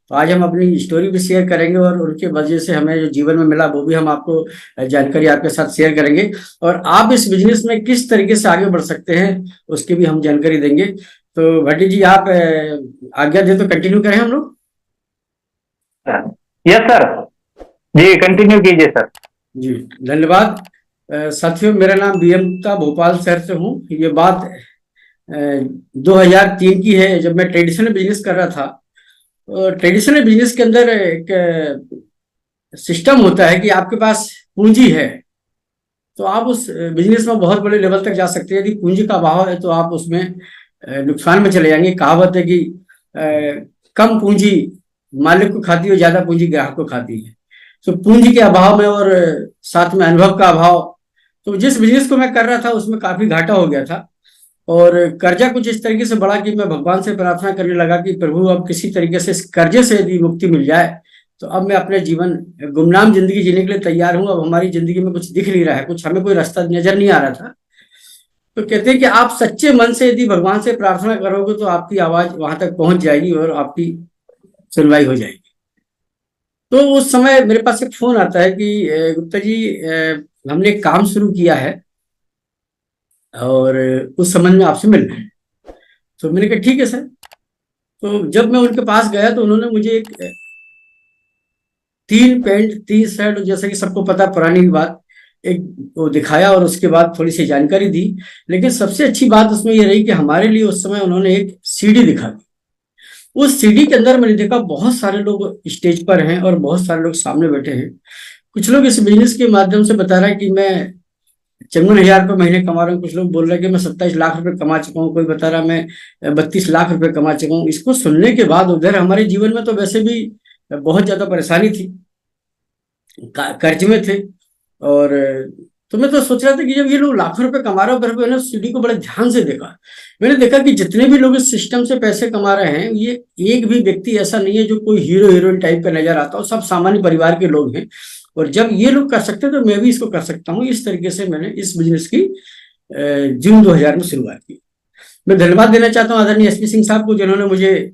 तो आज हम अपनी स्टोरी भी शेयर करेंगे और उनके वजह से हमें जो जीवन में मिला वो भी हम आपको जानकारी आपके साथ शेयर करेंगे। और आप इस बिजनेस में किस तरीके से आगे बढ़ सकते हैं उसकी भी हम जानकारी देंगे। तो भट्टी जी, आप आज्ञा दे तो कंटिन्यू करें हम लोग। यस सर, जी कंटिन्यू कीजिए सर। जी धन्यवाद। साथियों, मेरा नाम बीएम भोपाल शहर से हूँ। ये बात 2003 की है, जब मैं ट्रेडिशनल बिजनेस कर रहा था। और ट्रेडिशनल बिजनेस के अंदर एक सिस्टम होता है कि आपके पास पूंजी है तो आप उस बिजनेस में बहुत बड़े लेवल तक जा सकते हैं। यदि पूंजी का अभाव है तो आप उसमें नुकसान में चले जाएंगे। कहावत है कि कम पूंजी मालिक को खाती है, ज्यादा पूंजी ग्राहक को खाती है। तो पूंजी के अभाव में और साथ में अनुभव का अभाव, तो जिस बिजनेस को मैं कर रहा था उसमें काफी घाटा हो गया था। और कर्जा कुछ इस तरीके से बढ़ा कि मैं भगवान से प्रार्थना करने लगा कि प्रभु, अब किसी तरीके से इस कर्जे से यदि मुक्ति मिल जाए तो अब मैं अपने जीवन गुमनाम जिंदगी जीने के लिए तैयार हूं। अब हमारी जिंदगी में कुछ दिख नहीं रहा है, कुछ हमें कोई रास्ता नजर नहीं आ रहा था। तो कहते हैं कि आप सच्चे मन से यदि भगवान से प्रार्थना करोगे तो आपकी आवाज वहां तक पहुंच जाएगी और आपकी सुनवाई हो जाएगी। तो उस समय मेरे पास एक फोन आता है कि गुप्ता जी, हमने एक काम शुरू किया है और उस संबंध में आपसे मिलना है। तो मैंने कहा ठीक है सर। तो जब मैं उनके पास गया तो उन्होंने मुझे एक 3 पैंट 3 शर्ट, जैसा कि सबको पता पुरानी बात, एक वो दिखाया और उसके बाद थोड़ी सी जानकारी दी। लेकिन सबसे अच्छी बात उसमें ये रही कि हमारे लिए उस समय उन्होंने एक सीडी दिखा दी। उस सीडी के अंदर मैंने देखा बहुत सारे लोग स्टेज पर हैं और बहुत सारे लोग सामने बैठे हैं। कुछ लोग इस बिजनेस के माध्यम से बता रहा है कि मैं 54,000 रुपये महीने कमा रहा हूँ। कुछ लोग बोल रहे हैं कि मैं 27 लाख रुपए कमा चुका हूँ। कोई बता रहा मैं 32 लाख रुपए कमा चुका हूँ। इसको सुनने के बाद उधर हमारे जीवन में तो वैसे भी बहुत ज्यादा परेशानी थी, कर्ज में थे। और तो मैं तो सोच रहा था कि जब ये लोग लाखों रुपए कमा रहे हो, फिर मैंने सीडी को बड़े ध्यान से देखा। मैंने देखा कि जितने भी लोग इस सिस्टम से पैसे कमा रहे हैं, ये एक भी व्यक्ति ऐसा नहीं है जो कोई हीरो हीरोइन टाइप का नजर आता हो। सब सामान्य परिवार के लोग हैं। और जब ये लोग कर सकते हैं तो मैं भी इसको कर सकता हूँ। इस तरीके से मैंने इस बिजनेस की जून 2000 में शुरुआत की। मैं धन्यवाद देना चाहता हूँ आदरणीय एसपी सिंह साहब को, जिन्होंने मुझे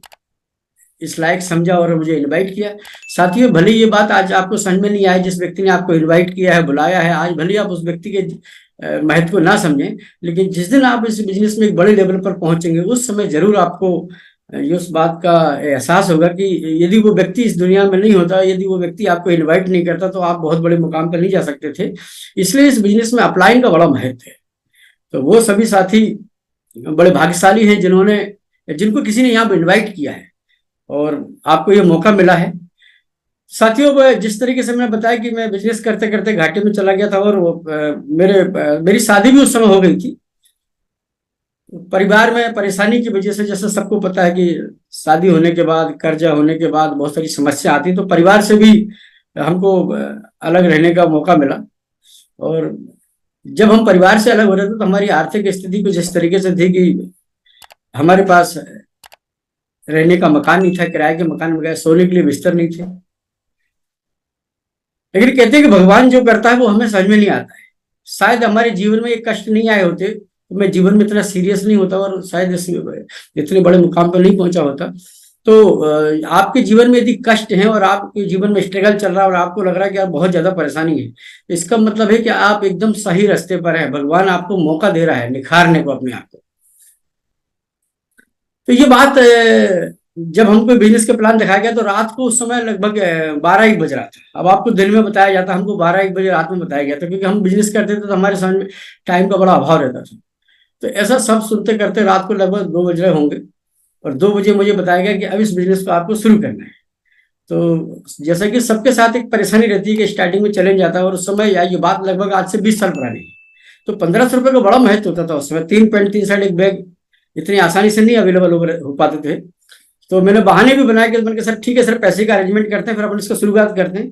इस लायक समझा और मुझे इनवाइट किया। साथियों, भले ये बात आज आपको समझ में नहीं आए, जिस व्यक्ति ने आपको इनवाइट किया है, बुलाया है, आज भले आप उस व्यक्ति के महत्व को ना समझें, लेकिन जिस दिन आप इस बिजनेस में एक बड़े लेवल पर पहुंचेंगे उस समय जरूर आपको ये उस बात का एहसास होगा कि यदि वो व्यक्ति इस दुनिया में नहीं होता, यदि वो व्यक्ति आपको इन्वाइट नहीं करता तो आप बहुत बड़े मुकाम पर नहीं जा सकते थे। इसलिए इस बिजनेस में अपलाइन का बड़ा महत्व है। तो वो सभी साथी बड़े भाग्यशाली हैं जिनको किसी ने यहाँ पर इन्वाइट किया है और आपको ये मौका मिला है। साथियों, जिस तरीके से मैंने बताया कि मैं बिजनेस करते करते घाटे में चला गया था और वो मेरी शादी भी उस समय हो गई थी। परिवार में परेशानी की वजह से, जैसे सबको पता है कि शादी होने के बाद, कर्जा होने के बाद बहुत सारी समस्या आती, तो परिवार से भी हमको अलग रहने का मौका मिला। और जब हम परिवार से अलग हो रहे थे तो हमारी आर्थिक स्थिति कुछ इस तरीके से थी कि हमारे पास रहने का मकान नहीं था, किराए के मकान में गए, सोने के लिए बिस्तर नहीं थे। लेकिन कहते हैं कि भगवान जो करता है वो हमें समझ में नहीं आता है। शायद हमारे जीवन में ये कष्ट नहीं आए होते तो मैं जीवन में इतना सीरियस नहीं होता और शायद इतने बड़े मुकाम पर नहीं पहुंचा होता। तो आपके जीवन में यदि कष्ट है और आपके जीवन में स्ट्रगल चल रहा है और आपको लग रहा है कि आप बहुत ज्यादा परेशानी है, तो इसका मतलब है कि आप एकदम सही रास्ते पर है। भगवान आपको मौका दे रहा है निखारने को अपने आप को। तो ये बात जब हमको बिजनेस के प्लान दिखाया गया तो रात को उस समय लगभग 12-1 बज रहा था। अब आपको दिन में बताया जाता, हमको 12-1 बजे रात में बताया गया था, क्योंकि हम बिजनेस करते थे तो हमारे समझ में टाइम का बड़ा अभाव रहता था। तो ऐसा सब सुनते करते रात को लगभग 2 बज रहे होंगे और 2 बजे मुझे बताया गया कि अब इस बिजनेस को आपको शुरू करना है। तो जैसा कि सबके साथ एक परेशानी रहती है कि स्टार्टिंग में चैलेंज आता है, और उस समय ये बात लगभग आज से 20 साल पुरानी है। तो 1500 रुपये का बड़ा महत्व होता था उस समय। 3 पैंट 3 शर्ट एक बैग इतनी आसानी से नहीं अवेलेबल हो पाते थे। तो मैंने बहाने भी बनाए कि मैंने कहा सर ठीक है सर, पैसे का अरेंजमेंट करते हैं, फिर अपन इसको शुरुआत करते हैं।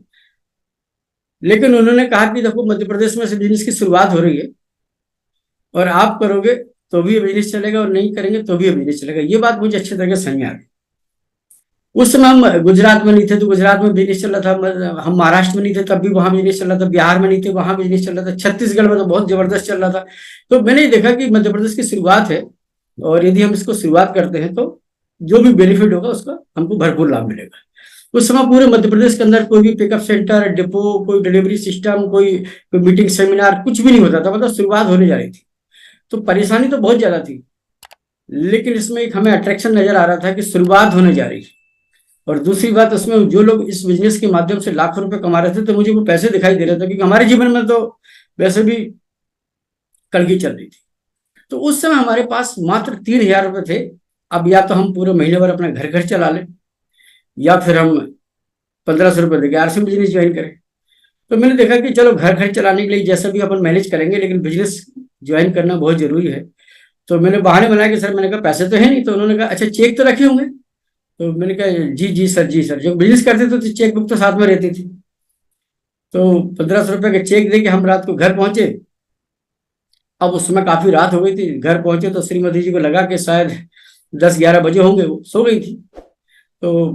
लेकिन उन्होंने कहा कि देखो, मध्य प्रदेश में से बिजनेस की शुरुआत हो रही है और आप करोगे तो भी ये बिजनेस चलेगा और नहीं करेंगे तो भी ये बिजनेस चलेगा। ये बात मुझे अच्छी तरह से समझ आ गई। उस समय हम गुजरात में नहीं थे तो गुजरात में बिजनेस चल रहा था, हम महाराष्ट्र में नहीं थे तब भी वहां बिजनेस चल रहा था, बिहार में नहीं थे वहां बिजनेस चल रहा था, छत्तीसगढ़ में तो बहुत जबरदस्त चल रहा था। तो मैंने देखा कि मध्य प्रदेश की शुरुआत है और यदि हम इसको शुरुआत करते हैं तो जो भी बेनिफिट होगा उसका हमको भरपूर लाभ मिलेगा। उस समय पूरे मध्य प्रदेश के अंदर कोई भी पिकअप सेंटर, डिपो, कोई डिलीवरी सिस्टम, कोई मीटिंग सेमिनार कुछ भी नहीं होता था, मतलब शुरुआत होने जा रही थी। तो परेशानी तो बहुत ज्यादा थी, लेकिन इसमें एक हमें अट्रैक्शन नजर आ रहा था कि शुरुआत होने जा रही है। और दूसरी बात, उसमें जो लोग इस बिजनेस के माध्यम से लाखों रुपए कमा रहे थे, तो मुझे वो पैसे दिखाई दे रहे थे, क्योंकि हमारे जीवन में तो वैसे भी कड़की चल रही थी। तो उस समय हमारे पास मात्र 3,000 रुपये थे। अब या तो हम पूरे महीने भर अपना घर घर चला लें, या फिर हम 1,500 रुपये देके आरसी बिजनेस ज्वाइन करें। तो मैंने देखा कि चलो घर घर चलाने के लिए जैसा भी अपन मैनेज करेंगे, लेकिन बिजनेस ज्वाइन करना बहुत जरूरी है। तो मैंने बहाने बनाया कि सर, मैंने कहा पैसे तो है नहीं। तो उन्होंने कहा अच्छा चेक तो रखे होंगे। तो मैंने कहा जी जी सर, जी सर। जो बिजनेस करते थे तो चेक बुक तो साथ में रहती थी। तो 1,500 रुपये के चेक दे के हम रात को घर पहुंचे। अब उस समय काफी रात हो गई थी। घर पहुंचे तो श्रीमती जी को लगा कि शायद 10-11 बजे होंगे, वो सो गई थी। तो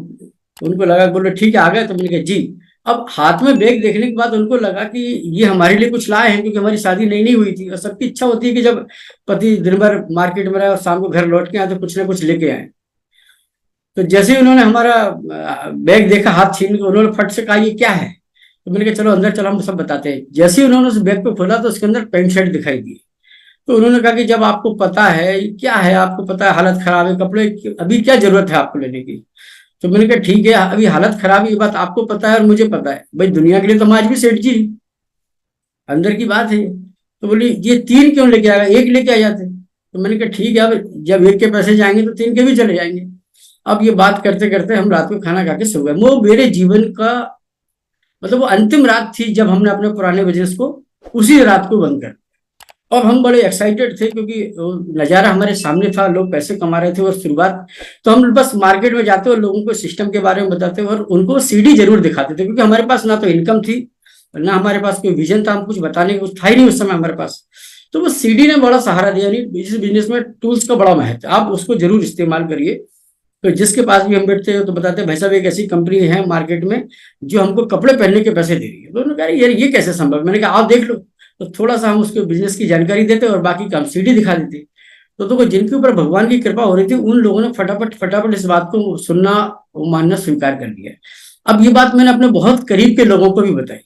उनको लगा, बोले ठीक है आ गए। तो मैंने कहा जी। अब हाथ में बैग देखने के बाद उनको लगा कि ये हमारे लिए कुछ लाए हैं, क्योंकि हमारी शादी नई नई हुई थी और सबकी इच्छा होती है कि जब पति दिन भर मार्केट में रहे और शाम को घर लौट के आए तो कुछ ना कुछ लेके आए। तो जैसे ही उन्होंने हमारा बैग देखा, हाथ छीन के, उन्होंने फट से कहा ये क्या है। तो मैंने कहा चलो अंदर चलो, हम सब बताते हैं। जैसे ही उन्होंने उस बैग को खोला तो उसके अंदर पैंट शर्ट दिखाई दी। तो उन्होंने कहा कि जब आपको पता है ये क्या है, आपको पता है हालत खराब है कपड़े, अभी क्या जरूरत है आपको लेने की। तो मैंने कहा ठीक है, अभी हालत खराब है ये बात आपको पता है और मुझे पता है, भाई दुनिया के लिए तो हम आज भी सेठ जी हैं, अंदर की बात है। तो बोली ये 3 क्यों लेके आएगा, एक लेके आ जाते। तो मैंने कहा ठीक है, अब जब एक के पैसे जाएंगे तो 3 के भी चले जाएंगे। अब ये बात करते करते हम रात को खाना खा के सो गए। वो मेरे जीवन का मतलब वो अंतिम रात थी जब हमने अपने पुराने बिजनेस को उसी रात को बंद कर। और हम बड़े एक्साइटेड थे, क्योंकि नज़ारा हमारे सामने था, लोग पैसे कमा रहे थे और शुरुआत। तो हम बस मार्केट में जाते और लोगों को सिस्टम के बारे में बताते और उनको सीडी जरूर दिखाते थे, क्योंकि हमारे पास ना तो इनकम थी, ना हमारे पास कोई विजन था, हम कुछ बताने को था ही नहीं उस समय हमारे पास। तो वो सीडी ने बड़ा सहारा दिया। नहीं, इस बिजनेस में टूल्स का बड़ा महत्व है, आप उसको जरूर इस्तेमाल करिए। तो जिसके पास भी हम बैठते हो तो बताते हैं भाई साहब एक ऐसी कंपनी है मार्केट में जो हमको कपड़े पहनने के पैसे दे रही है। तो उन्होंने कहा यार ये कैसे संभव। मैंने कहा आप देख लो। तो थोड़ा सा हम उसके बिजनेस की जानकारी देते और बाकी काम सीडी दिखा देते। तो जिनके ऊपर भगवान की कृपा हो रही थी उन लोगों ने फटाफट फटाफट इस बात को सुनना मानना स्वीकार कर लिया। अब ये बात मैंने अपने बहुत करीब के लोगों को भी बताई,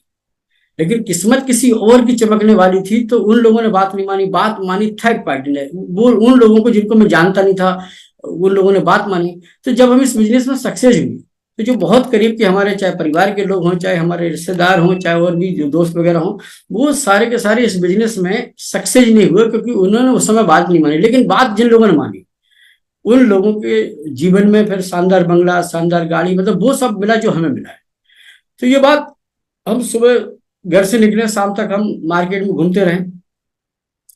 लेकिन किस्मत किसी और की चमकने वाली थी, तो उन लोगों ने बात नहीं मानी। बात मानी थर्ड पार्टी ने, वो उन लोगों को जिनको मैं जानता नहीं था, उन लोगों ने बात मानी। तो जब हम इस बिजनेस में सक्सेस हुई, तो जो बहुत करीब के हमारे, चाहे परिवार के लोग हों, चाहे हमारे रिश्तेदार हों, चाहे और भी जो दोस्त वगैरह हों, वो सारे के सारे इस बिजनेस में सक्सेस नहीं हुए, क्योंकि उन्होंने उस समय बात नहीं मानी। लेकिन बात जिन लोगों ने मानी उन लोगों के जीवन में फिर शानदार बंगला, शानदार गाड़ी, मतलब वो सब मिला जो हमें मिला है। तो ये बात, हम सुबह घर से निकले, शाम तक हम मार्केट में घूमते रहे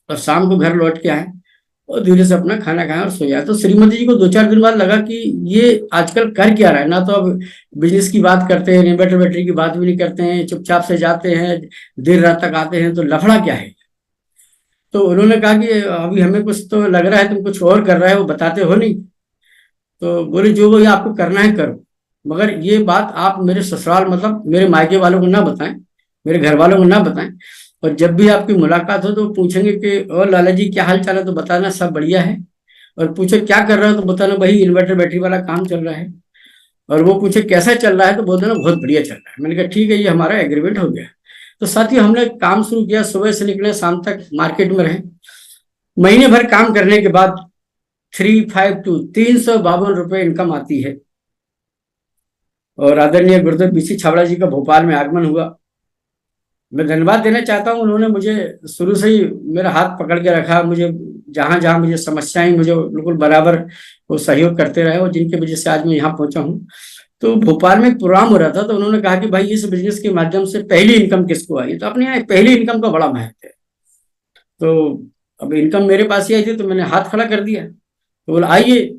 और शाम को घर लौट के आए और धीरे से अपना खाना खाया और सोया। तो श्रीमती जी को 2-4 दिन बाद लगा कि ये आजकल कर क्या रहा है, ना तो अब बिजनेस की बात करते हैं, इन्वर्टर बैटरी की बात भी नहीं करते हैं, चुपचाप से जाते हैं, देर रात तक आते हैं, तो लफड़ा क्या है। तो उन्होंने कहा कि अभी हमें कुछ तो लग रहा है तुम कुछ और कर रहा है, वो बताते हो नहीं। तो बोले जो वो आपको करना है करो, मगर ये बात आप मेरे ससुराल मतलब मेरे मायके वालों को ना बताएं, मेरे घर वालों को ना बताएं। और जब भी आपकी मुलाकात हो तो पूछेंगे कि और लाला जी क्या हाल चाल है, तो बताना सब बढ़िया है। और पूछे क्या कर रहे हो, तो बताना भाई इन्वर्टर बैटरी वाला काम चल रहा है। और वो पूछे कैसा चल रहा है, तो बोल देना बहुत बढ़िया चल रहा है। मैंने कहा ठीक है, ये हमारा एग्रीमेंट हो गया। तो साथ ही हमने काम शुरू किया, सुबह से निकले शाम तक मार्केट में रहे। महीने भर काम करने के बाद 352 इनकम आती है। और आदरणीय गुरुदेव बीसी छाबड़ा जी का भोपाल में आगमन हुआ। मैं धन्यवाद देना चाहता हूँ, उन्होंने मुझे शुरू से ही मेरा हाथ पकड़ के रखा, मुझे जहां जहां मुझे समस्याएं, मुझे बिल्कुल बराबर वो सहयोग करते रहे, और जिनके वजह से आज मैं यहाँ पहुंचा हूँ। तो भोपाल में एक प्रोग्राम हो रहा था, तो उन्होंने कहा कि भाई इस बिजनेस के माध्यम से पहली इनकम किसको आई। तो अपने यहाँ पहली इनकम का बड़ा महत्व है। तो अब इनकम मेरे पास ही आई थी, तो मैंने हाथ खड़ा कर दिया। तो बोला आइए।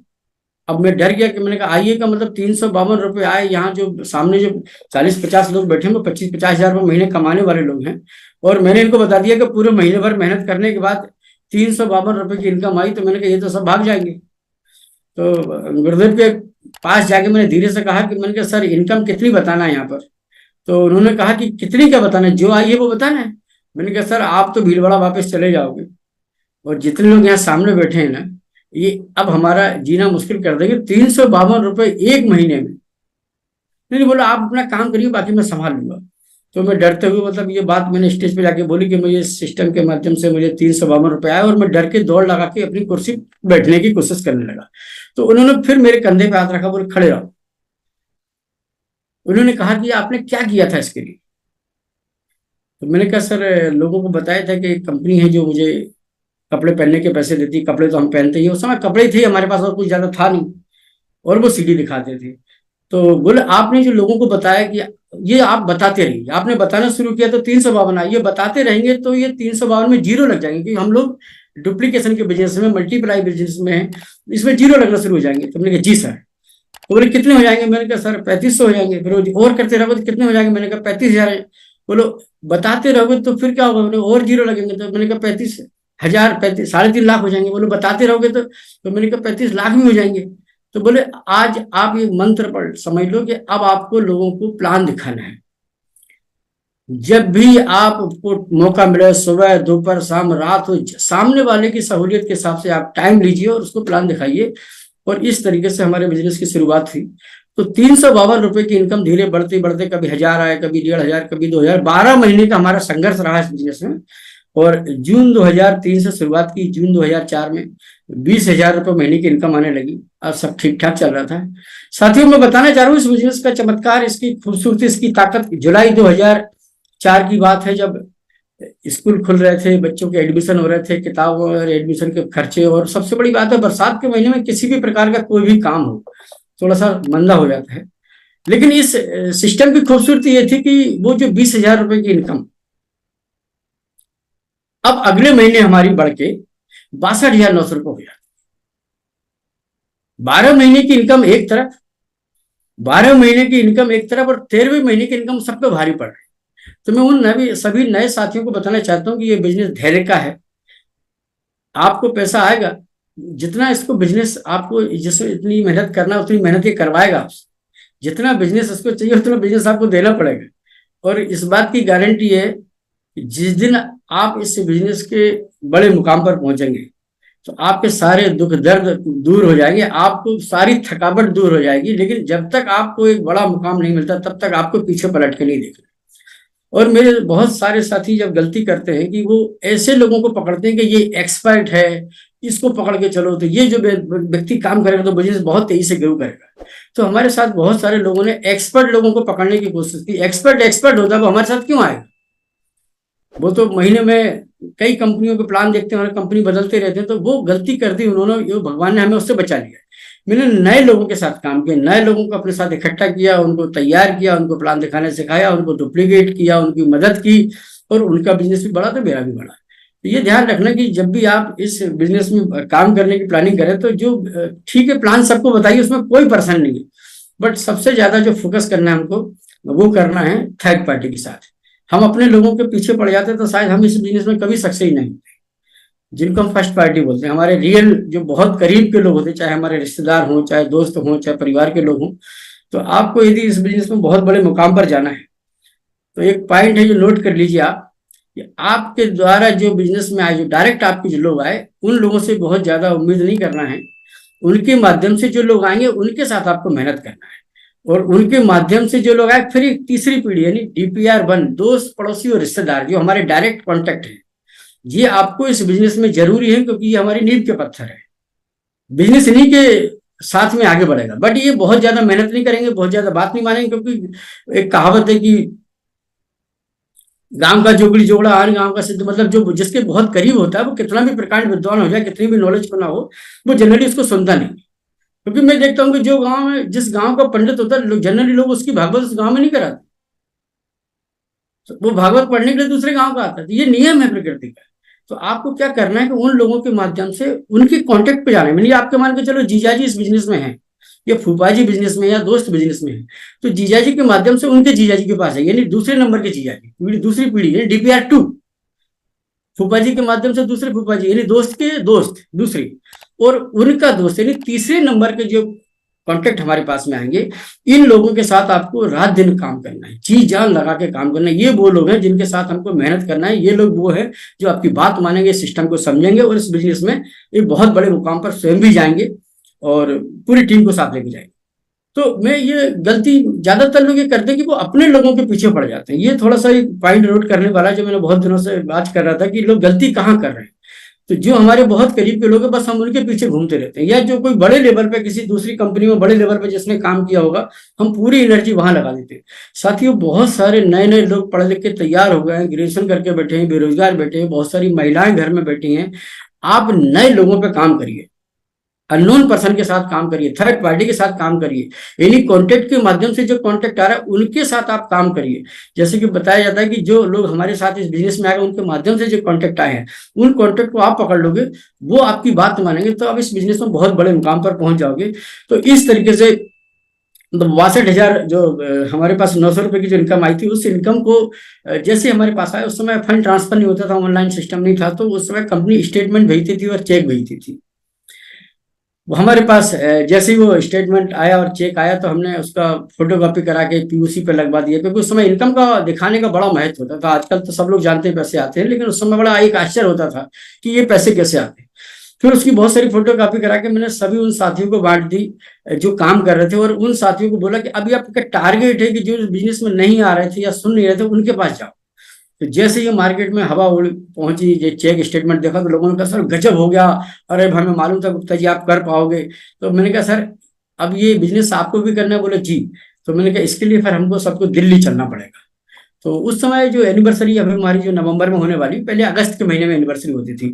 अब मैं डर गया कि मैंने कहा आइए का मतलब 352 आए। यहाँ जो सामने जो 40-50 लोग बैठे हैं वो 25-50 हजार रुपये महीने कमाने वाले लोग हैं। और मैंने इनको बता दिया कि पूरे महीने भर मेहनत करने के बाद 352 की इनकम आई। तो मैंने कहा ये तो सब भाग जाएंगे। तो गुरुदेव के पास जाके मैंने धीरे से कहा कि मैंने कहा सर इनकम कितनी बताना है यहाँ पर। तो उन्होंने कहा कि कितनी क्या बताना है, जो आई है वो बताना है। मैंने कहा सर आप तो भीलवाड़ा वापस चले जाओगे, और जितने लोग यहाँ सामने बैठे हैं ना, ये अब हमारा जीना मुश्किल कर देंगे। 352 रुपये एक महीने में। नहीं बोला आप अपना काम करिए, बाकी मैं संभाल लूंगा। तो मैं डरते हुए, मतलब ये बात मैंने स्टेज पे जाके बोली कि मुझे सिस्टम के माध्यम से मुझे 352 रुपये आए, और मैं डर के दौड़ लगा के अपनी कुर्सी बैठने की कोशिश करने लगा। तो उन्होंने फिर मेरे कंधे पे हाथ रखा, बोले खड़े रहो। उन्होंने कहा कि आपने क्या किया था इसके लिए? तो मैंने कहा सर, लोगों को बताया था कि एक कंपनी है जो मुझे कपड़े पहनने के पैसे देती। कपड़े तो हम पहनते ही, उस समय कपड़े ही थे हमारे पास, और कुछ ज्यादा था नहीं, और वो सीडी दिखाते थे। तो बोले आपने जो लोगों को बताया कि ये आप बताते रहिए, आपने बताना शुरू किया तो 352 ये बताते रहेंगे तो ये 352 में जीरो लग जाएंगे, क्योंकि हम लोग डुप्लीकेशन के बिजनेस में, मल्टीप्लाई बिजनेस में है, इसमें जीरो लगना शुरू हो जाएंगे। तो मैंने कहा जी सर। तो बोले कितने हो जाएंगे? मैंने कहा सर 3500 हो जाएंगे। फिर और करते रहोगे तो कितने हो जाएंगे? मैंने कहा 35,000 है। बोलो बताते रहोगे तो फिर क्या होगा? बोले और जीरो लगेंगे। तो मैंने कहा 35,000, 3.5 लाख हो जाएंगे। बोले बताते रहोगे तो मैंने कहा 35 लाख भी हो जाएंगे। तो बोले आज आप ये मंत्र पर समझ लो कि अब आपको लोगों को प्लान दिखाना है। जब भी आपको मौका मिले, सुबह दोपहर शाम रात हो, सामने वाले की सहूलियत के हिसाब से आप टाइम लीजिए और उसको प्लान दिखाइए। और इस तरीके से हमारे बिजनेस की शुरुआत हुई। तो 352 रुपये की इनकम धीरे बढ़ते बढ़ते कभी 1000 आए, कभी 1500, कभी 2000। 12 महीने का हमारा संघर्ष रहा इस बिजनेस में। और जून 2003 से शुरुआत की, जून 2004 में 20,000 रुपये महीने की इनकम आने लगी। अब सब ठीक ठाक चल रहा था। साथियों, मैं बताना चाह रहा हूँ इस बिजनेस का चमत्कार, इसकी खूबसूरती, इसकी ताकत। जुलाई 2004 की बात है, जब स्कूल खुल रहे थे, बच्चों के एडमिशन हो रहे थे, किताबों और एडमिशन के खर्चे, और सबसे बड़ी बात है बरसात के महीने में किसी भी प्रकार का कोई भी काम हो थोड़ा सा मंदा हो जाता है। लेकिन इस सिस्टम की खूबसूरती ये थी कि वो जो 20,000 रुपये की इनकम अब अगले महीने हमारी बढ़ के 62,900 रुपये हो जाती। 12 महीने की इनकम एक तरफ, 12 महीने की इनकम एक तरफ, और 13वें महीने की इनकम सब पे भारी पड़ रही। तो मैं उन सभी नए साथियों को बताना चाहता हूँ कि ये बिजनेस धैर्य का है। आपको पैसा आएगा, जितना इसको बिजनेस आपको जिसमें इतनी मेहनत करना, उतनी मेहनत ये करवाएगा आपसे। जितना बिजनेस इसको चाहिए उतना बिजनेस आपको देना पड़ेगा। और इस बात की गारंटी है कि जिस दिन आप इस बिजनेस के बड़े मुकाम पर पहुंचेंगे तो आपके सारे दुख दर्द दूर हो जाएंगे, आपको सारी थकावट दूर हो जाएगी। लेकिन जब तक आपको एक बड़ा मुकाम नहीं मिलता तब तक आपको पीछे पलट के नहीं देखना। और मेरे बहुत सारे साथी जब गलती करते हैं कि वो ऐसे लोगों को पकड़ते हैं कि ये एक्सपर्ट है, इसको पकड़ के चलो, तो ये जो व्यक्ति काम करेगा तो बिजनेस बहुत तेजी से ग्रो करेगा। तो हमारे साथ बहुत सारे लोगों ने एक्सपर्ट लोगों को पकड़ने की कोशिश की। एक्सपर्ट होता है, वो हमारे साथ क्यों आएगा? वो तो महीने में कई कंपनियों के प्लान देखते हैं और कंपनी बदलते रहते हैं। तो वो गलती कर दी उन्होंने, ये भगवान ने हमें उससे बचा लिया। मैंने नए लोगों के साथ काम किया, नए लोगों को अपने साथ इकट्ठा किया, उनको तैयार किया, उनको प्लान दिखाने सिखाया, उनको डुप्लीकेट किया, उनकी मदद की, और उनका बिजनेस भी बढ़ा तो मेरा भी बढ़ा। तो ये ध्यान रखना कि जब भी आप इस बिजनेस में काम करने की प्लानिंग करें तो जो ठीक है प्लान सबको बताइए, उसमें कोई परेशानी नहीं है। बट सबसे ज्यादा जो फोकस करना है हमको, वो करना है थर्ड पार्टी के साथ। हम अपने लोगों के पीछे पड़ जाते तो शायद हम इस बिजनेस में कभी सक्सेस नहीं होते। जिनको हम फर्स्ट पार्टी बोलते हैं, हमारे रियल जो बहुत करीब के लोग होते, चाहे हमारे रिश्तेदार हों, चाहे दोस्त हों, चाहे परिवार के लोग हों। तो आपको यदि इस बिजनेस में बहुत बड़े मुकाम पर जाना है तो एक पॉइंट है जो नोट कर लीजिए आप, कि आपके द्वारा जो बिजनेस में आए, जो डायरेक्ट आपके जो लोग आए, उन लोगों से बहुत ज्यादा उम्मीद नहीं करना है। उनके माध्यम से जो लोग आएंगे उनके साथ आपको मेहनत करना है। और उनके माध्यम से जो लोग आए, फिर एक तीसरी पीढ़ी यानी DPR1, दोस्त पड़ोसी और रिश्तेदार, जो हमारे डायरेक्ट कॉन्टेक्ट है, ये आपको इस बिजनेस में जरूरी है, क्योंकि ये हमारी नींव के पत्थर है। बिजनेस इन्हीं के साथ में आगे बढ़ेगा। बट ये बहुत ज्यादा मेहनत नहीं करेंगे, बहुत ज्यादा बात नहीं मानेंगे, क्योंकि एक कहावत है कि गांव का जोगली जोगड़ा आन गांव का सिद्ध। मतलब जो जिसके बहुत करीब होता है, वो कितना भी प्रकांड विद्वान हो जाए, कितनी भी नॉलेज को ना हो, वो जनरली उसको सुनता नहीं। क्योंकि मैं देखता हूँ कि जो गांव में, जिस गांव का पंडित होता है, जनरली लोग उसकी भागवत उस गांव में नहीं कराते। तो वो भागवत पढ़ने के लिए दूसरे गांव का आता है। तो ये नियम है प्रकृति का। तो आपको क्या करना है कि उन लोगों के माध्यम से उनके कांटेक्ट पे जाना है। मैंने आपके मान के चलो जीजाजी इस बिजनेस में है, या फूफाजी बिजनेस में, या दोस्त बिजनेस में है, तो जीजाजी के माध्यम से उनके जीजाजी के पास है, यानी दूसरे नंबर के जीजाजी, दूसरी पीढ़ी है DPR2। फूफाजी के माध्यम से दूसरे फूफाजी, यानी दोस्त के दोस्त दूसरी, और उनका दोस्त यानी तीसरे नंबर के जो कॉन्ट्रैक्ट हमारे पास में आएंगे, इन लोगों के साथ आपको रात दिन काम करना है, जी जान लगा के काम करना है। ये वो लोग हैं जिनके साथ हमको मेहनत करना है, ये लोग वो है जो आपकी बात मानेंगे, सिस्टम को समझेंगे और इस बिजनेस में एक बहुत बड़े मुकाम पर स्वयं भी जाएंगे और पूरी टीम को साथ लेके जाएंगे। तो मैं ये गलती ज्यादातर लोग ये करते हैं कि वो अपने लोगों के पीछे पड़ जाते हैं। ये थोड़ा सा एक पॉइंट नोट करने वाला जो मैंने बहुत दिनों से बात कर रहा था कि लोग गलती कहाँ कर रहे हैं। तो जो हमारे बहुत करीब के लोग हैं बस हम उनके पीछे घूमते रहते हैं, या जो कोई बड़े लेवल पे किसी दूसरी कंपनी में बड़े लेवल पे जिसने काम किया होगा हम पूरी एनर्जी वहां लगा देते हैं। साथियों, बहुत सारे नए नए लोग पढ़े लिख के तैयार हो गए हैं, ग्रेजुएशन करके बैठे हैं, बेरोजगार बैठे हैं, बहुत सारी महिलाएं घर में बैठी हैं। आप नए लोगों पे काम करिए, अननोन पर्सन के साथ काम करिए, थर्ड पार्टी के साथ काम करिए, यानी कॉन्टेक्ट के माध्यम से जो कॉन्टेक्ट आ रहा है उनके साथ आप काम करिए। जैसे कि बताया जाता है कि जो लोग हमारे साथ इस बिजनेस में आए उनके माध्यम से जो कॉन्टेक्ट आए हैं उन कॉन्टेक्ट को आप पकड़ लोगे, वो आपकी बात मानेंगे, तो आप इस बिजनेस में बहुत बड़े मुकाम पर पहुंच जाओगे। तो इस तरीके से मतलब 62,000 जो हमारे पास 900 रुपए की जो इनकम आई थी, उस इनकम को जैसे हमारे पास आया, उस समय फंड ट्रांसफर नहीं होता था, ऑनलाइन सिस्टम नहीं था, तो उस समय कंपनी स्टेटमेंट भेजती थी और चेक भेजती थी। वो हमारे पास जैसे ही वो स्टेटमेंट आया और चेक आया तो हमने उसका फोटोकॉपी करा के पीयूसी पे लगवा दिया, क्योंकि उस समय इनकम का दिखाने का बड़ा महत्व होता था। आजकल तो सब लोग जानते हैं पैसे आते हैं, लेकिन उस समय बड़ा एक आश्चर्य होता था कि ये पैसे कैसे आते हैं। फिर उसकी बहुत सारी फोटोकॉपी करा के मैंने सभी उन साथियों को बांट दी जो काम कर रहे थे, और उन साथियों को बोला कि अभी आपका टारगेट है कि जो बिजनेस में नहीं आ रहे थे या सुन नहीं रहे थे उनके पास जाओ। तो जैसे ये मार्केट में हवा उड़ पहुंची, ये चेक स्टेटमेंट देखा तो लोगों ने कहा सर गजब हो गया, अरे हमें मालूम था गुप्ता जी आप कर पाओगे। तो मैंने कहा सर अब ये बिजनेस आपको भी करना है? बोले जी। तो मैंने कहा इसके लिए फिर हमको सबको दिल्ली चलना पड़ेगा। तो उस समय जो एनिवर्सरी अभी हमारी जो नवंबर में होने वाली, पहले अगस्त के महीने में एनिवर्सरी होती थी,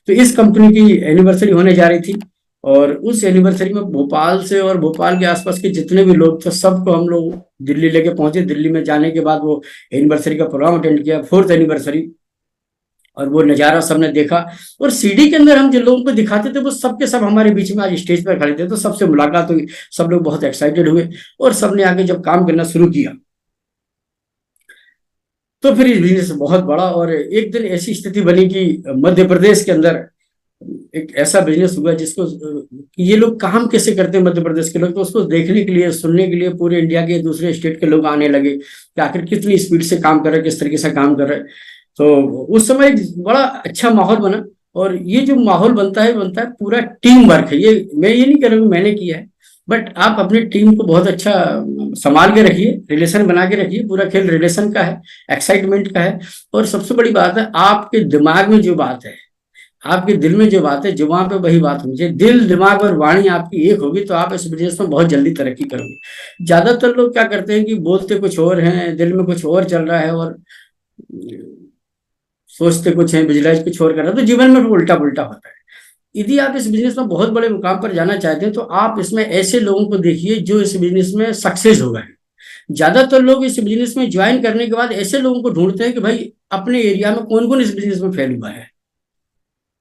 तो इस कंपनी की एनिवर्सरी होने जा रही थी। और उस एनिवर्सरी में भोपाल से और भोपाल के आसपास के जितने भी लोग थे सबको हम लोग दिल्ली लेके पहुंचे। दिल्ली में जाने के बाद वो एनिवर्सरी का प्रोग्राम अटेंड किया, 4th एनिवर्सरी, और वो नज़ारा सबने देखा। और सीडी के अंदर हम जिन लोगों को दिखाते थे वो सबके सब हमारे बीच में आज स्टेज पर खड़े थे, तो सबसे मुलाकात हुई, सब लोग बहुत एक्साइटेड हुए और सबने आगे जब काम करना शुरू किया तो फिर इस बिजनेस बहुत बड़ा। और एक दिन ऐसी स्थिति बनी कि मध्य प्रदेश के अंदर एक ऐसा बिजनेस हुआ जिसको कि ये लोग काम कैसे करते हैं मध्य प्रदेश के लोग, तो उसको देखने के लिए सुनने के लिए पूरे इंडिया के दूसरे स्टेट के लोग आने लगे कि आखिर कितनी स्पीड से काम कर रहे हैं, किस तरीके से काम कर रहे हैं। तो उस समय एक बड़ा अच्छा माहौल बना। और ये जो माहौल बनता है पूरा टीम वर्क है। ये मैं ये नहीं कह रहा हूँ मैंने किया है, बट आप अपनी टीम को बहुत अच्छा संभाल के रखिए, रिलेशन बना के रखिए। पूरा खेल रिलेशन का है, एक्साइटमेंट का है। और सबसे बड़ी बात है आपके दिमाग में जो बात है, आपके दिल में जो बात है, जुबान पे वही बात होनी चाहिए। दिल, दिमाग और वाणी आपकी एक होगी तो आप इस बिजनेस में बहुत जल्दी तरक्की करोगे। ज्यादातर लोग क्या करते हैं कि बोलते कुछ और हैं, दिल में कुछ और चल रहा है, और सोचते कुछ है, विजुलाइज कुछ और कर रहा है, तो जीवन में उल्टा पुल्टा होता है। यदि आप इस बिजनेस में बहुत बड़े मुकाम पर जाना चाहते हैं तो आप इसमें ऐसे लोगों को देखिए जो इस बिजनेस में सक्सेस हो गए। ज्यादातर लोग इस बिजनेस में ज्वाइन करने के बाद ऐसे लोगों को ढूंढते हैं कि भाई अपने एरिया में कौन कौन इस बिजनेस में फेल हुआ है।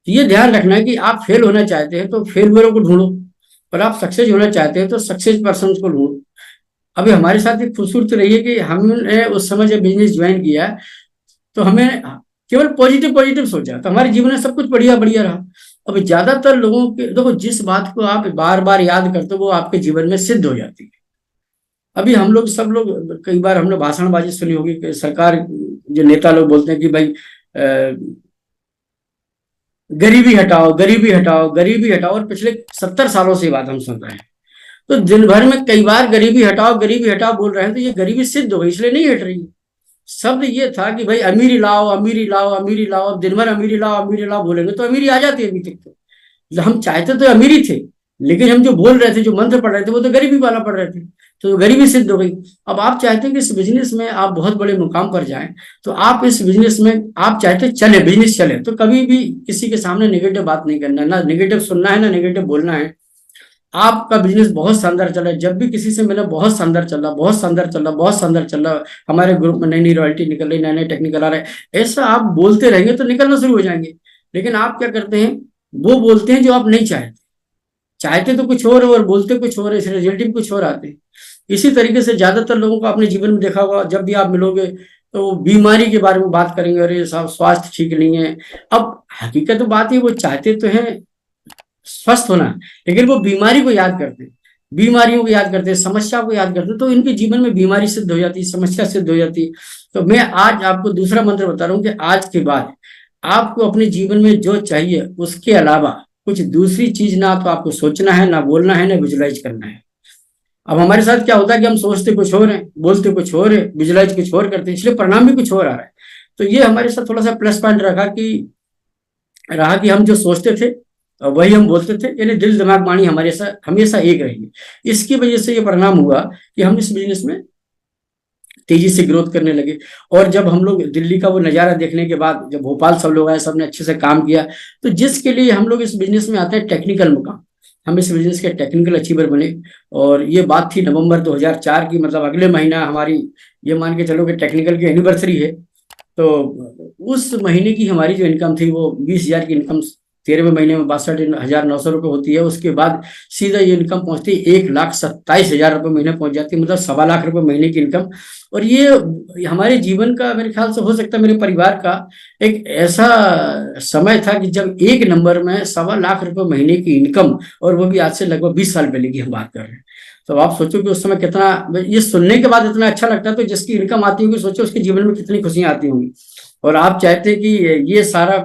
तो ये ध्यान रखना है कि आप फेल होना चाहते हैं तो फेलुअरों को ढूंढो, पर आप सक्सेस होना चाहते हैं तो सक्सेस पर्सन को ढूंढो। अभी हमारे साथ एक खूबसूरत रही है कि हमने उस समय जब बिजनेस ज्वाइन किया तो हमें केवल पॉजिटिव पॉजिटिव सोचा, तो हमारे जीवन में सब कुछ बढ़िया बढ़िया रहा। अब ज्यादातर लोगों के देखो, जिस बात को आप बार बार याद करते हो वो आपके जीवन में सिद्ध हो जाती है। अभी हम लोग सब लोग कई बार हमने भाषणबाजी सुनी होगी कि सरकार जो नेता लोग बोलते हैं कि भाई गरीबी हटाओ, गरीबी हटाओ, गरीबी हटाओ, और पिछले 70 सालों से ये बात हम सुन रहे हैं। तो दिन भर में कई बार गरीबी हटाओ, गरीबी हटाओ बोल रहे हैं, तो ये गरीबी सिद्ध हो गई, इसलिए नहीं हट रही। शब्द ये था कि भाई अमीरी लाओ, अमीरी लाओ, अमीरी लाओ। अब दिन भर अमीरी लाओ, अमीरी लाओ बोलेंगे तो अमीरी आ जाती है। अभी तक तो हम चाहते तो अमीरी थे, लेकिन हम जो बोल रहे थे, जो मंत्र पढ़ रहे थे, वो तो गरीबी वाला पढ़ रहे थे, तो गरीबी सिद्ध हो गई। अब आप चाहते हैं कि इस बिजनेस में आप बहुत बड़े मुकाम पर जाएं, तो आप इस बिजनेस में आप चाहते चले, बिजनेस चले, तो कभी भी किसी के सामने नेगेटिव बात नहीं करना है, ना नेगेटिव सुनना है, ना नेगेटिव बोलना है। आपका बिजनेस बहुत शानदार चल रहा है, जब भी किसी से मिला बहुत शानदार चल रहा, बहुत शानदार चल रहा, बहुत शानदार चल रहा, हमारे ग्रुप में नई नई रॉयल्टी निकल रही, नए नए टेक्निकल आ रहे हैं, ऐसा आप बोलते रहेंगे तो निकलना शुरू हो जाएंगे। लेकिन आप क्या करते हैं, वो बोलते हैं जो आप नहीं चाहते, चाहते तो कुछ और बोलते कुछ और, इस रिजल्ट भी कुछ और आते हैं। इसी तरीके से ज्यादातर लोगों को आपने जीवन में देखा होगा, जब भी आप मिलोगे तो बीमारी के बारे में बात करेंगे, अरे साहब स्वास्थ्य ठीक नहीं है। अब हकीकत तो बात है, वो चाहते तो हैं स्वस्थ होना, लेकिन वो बीमारी को याद करते हैं। बीमारियों को याद करते हैं, समस्या को याद करते हैं, तो इनके जीवन में बीमारी सिद्ध हो जाती है, समस्या सिद्ध हो जाती है। तो मैं आज आपको दूसरा मंत्र बता रहा हूँ कि आज के बाद आपको अपने जीवन में जो चाहिए उसके अलावा कुछ दूसरी चीज ना तो आपको सोचना है, ना बोलना है, ना विजुलाइज करना है। अब हमारे साथ क्या होता है कि हम सोचते कुछ और हैं, बोलते कुछ और है, विजुलाइज कुछ और करते हैं, इसलिए परिणाम भी कुछ और आ रहा है। तो ये हमारे साथ थोड़ा सा प्लस पॉइंट रहा कि हम जो सोचते थे वही हम बोलते थे, यानी दिल दिमाग वाणी हमारे साथ हमेशा एक रही। इसकी वजह से ये परिणाम हुआ कि हम इस बिजनेस में तेजी से ग्रोथ करने लगे। और जब हम लोग दिल्ली का वो नज़ारा देखने के बाद, जब भोपाल सब लोग आए, सबने अच्छे से काम किया, तो जिसके लिए हम लोग इस बिजनेस में आते हैं टेक्निकल मुकाम, हम इस बिजनेस के टेक्निकल अचीवर बने। और ये बात थी नवंबर 2004 की, मतलब अगले महीना हमारी, ये मान के चलो कि टेक्निकल की एनिवर्सरी है। तो उस महीने की हमारी जो इनकम थी वो 20,000 की इनकम 13वें महीने में 62,900 रुपये होती है। उसके बाद सीधा ये इनकम पहुंचती है 1,27,000 रुपये महीने पहुंच जाती है, मतलब 1,25,000 रुपये महीने की इनकम। और ये हमारे जीवन का, मेरे ख्याल से हो सकता है मेरे परिवार का एक ऐसा समय था कि जब एक नंबर में 1,25,000 रुपये महीने की इनकम, और वो भी आज से लगभग 20 साल पहले की हम बात कर रहे हैं। तो आप सोचो कि उस समय कितना, ये सुनने के बाद इतना अच्छा लगता है, तो जिसकी इनकम आती होगी सोचो उसके जीवन में कितनी खुशियां आती होंगी। और आप चाहते हैं कि ये सारा